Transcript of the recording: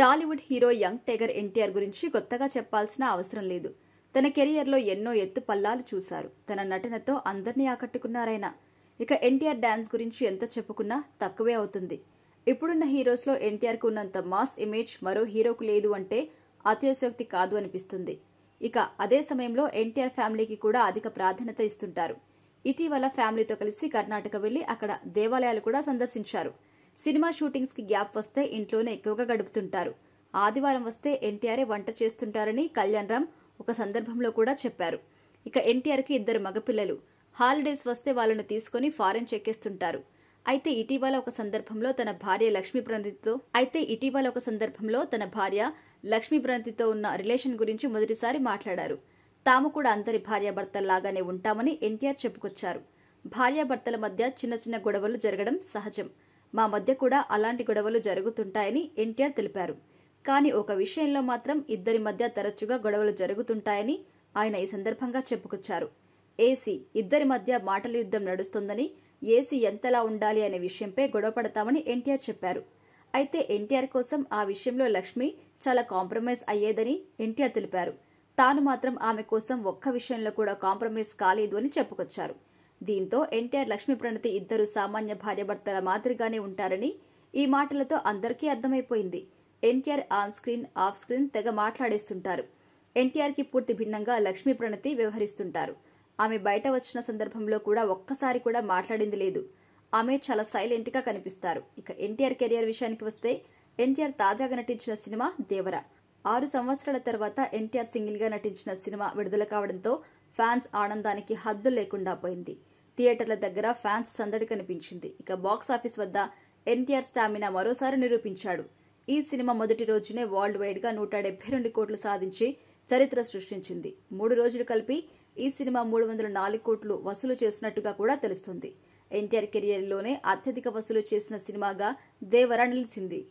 Tollywood hero young tiger NTR గురించి కొత్తగా చెప్పాల్సిన అవసరం లేదు. తన కెరియర్లో ఎన్నో ఎత్తు పల్లాలు చూశారు. తన నటనతో అందర్నీ ఆకట్టుకున్నారాయన. ఇక ఎన్టీఆర్ డాన్స్ గురించి ఎంత చెప్పుకున్నా తక్కువే అవుతుంది. ఇప్పుడున్న హీరోస్లో ఎన్టీఆర్కు ఉన్నంత మాస్ ఇమేజ్ మరో హీరోకు లేదు అంటే అతిశయోక్తి కాదు అనిపిస్తుంది. ఇక అదే సమయంలో ఎన్టీఆర్ ఫ్యామిలీకి కూడా అధిక ప్రాధాన్యత ఇస్తుంటారు. ఇటీవల ఫ్యామిలీతో కలిసి కర్ణాటక వెళ్లి అక్కడ దేవాలయాలు కూడా సందర్శించారు. సినిమా షూటింగ్స్ కి గ్యాప్ వస్తే ఇంట్లోనే ఎక్కువగా గడుపుతుంటారు. ఆదివారం వస్తే ఎన్టీఆరే వంట చేస్తుంటారని కళ్యాణ్ రామ్ ఒక సందర్భంలో కూడా చెప్పారు. ఇక ఎన్టీఆర్ కి 2 మగపిల్లలు. హాలిడేస్ వస్తే వాళ్ళను తీసుకుని ఫారెన్ చెక్కేస్తుంటారు. అయితే ఇటీవల ఒక సందర్భంలో తన భార్య లక్ష్మీ ప్రణతితో ఉన్న రిలేషన్ గురించి మొదటిసారి మాట్లాడారు. తాము కూడా అందరి భార్యాభర్తల్లాగానే ఉంటామని ఎన్టీఆర్ చెప్పుకొచ్చారు. భార్యాభర్తల మధ్య చిన్న చిన్న గొడవలు జరగడం సహజం. మా మధ్య కూడా అలాంటి గొడవలు జరుగుతుంటాయని ఎన్టీఆర్ తెలిపారు. కానీ ఒక విషయంలో మాత్రం ఇద్దరి మధ్య తరచుగా గొడవలు జరుగుతుంటాయని ఆయన ఈ సందర్భంగా చెప్పుకొచ్చారు. ఏసీ ఇద్దరి మధ్య మాటల యుద్ధం నడుస్తోందని, ఏసీ ఎంతలా ఉండాలి అనే విషయంపై గొడవ పడతామని ఎన్టీఆర్ చెప్పారు. అయితే ఎన్టీఆర్ కోసం ఆ విషయంలో లక్ష్మి చాలా కాంప్రమైజ్ అయ్యేదని ఎన్టీఆర్ తెలిపారు. తాను మాత్రం ఆమె కోసం ఒక్క విషయంలో కూడా కాంప్రమైజ్ కాలేదు అని చెప్పుకొచ్చారు. దీంతో ఎన్టీఆర్ లక్ష్మీ ప్రణతి ఇద్దరు సామాన్య భార్యాభర్తల మాదిరిగానే ఉంటారని ఈ మాటలతో అందరికీ అర్థమైపోయింది. NTR on screen off screen తెగ మాట్లాడేస్తుంటారు. ఎన్టీఆర్ కి పూర్తి భిన్నంగా లక్ష్మీ ప్రణతి వ్యవహరిస్తుంటారు. ఆమె బయట వచ్చిన సందర్భంలో కూడా ఒక్కసారి కూడా మాట్లాడింది లేదు. ఆమె చాలా సైలెంట్ గా కనిపిస్తారు. ఇక ఎన్టీఆర్ కెరియర్ విషయానికి వస్తే ఎన్టీఆర్ తాజాగా నటించిన సినిమా దేవరా. 6 సంవత్సరాల తర్వాత ఎన్టీఆర్ సింగిల్ గా నటించిన సినిమా విడుదల కావడంతో ఫ్యాన్స్ ఆనందానికి హద్దు లేకుండా పోయింది. థియేటర్ల దగ్గర ఫ్యాన్స్ సందడి కనిపించింది. ఇక బాక్సాఫీస్ వద్ద ఎన్టీఆర్ స్టామినా మరోసారి నిరూపించాడు. ఈ సినిమా మొదటి రోజునే వరల్డ్ వైడ్ గా 172 కోట్లు సాధించి చరిత్ర సృష్టించింది. 3 రోజులు కలిపి ఈ సినిమా 304 కోట్లు వసూలు చేసినట్టుగా కూడా తెలుస్తుంది. ఎన్టీఆర్ కెరియర్లోనే అత్యధిక వసూలు చేసిన సినిమాగా దేవరా నిలిచింది.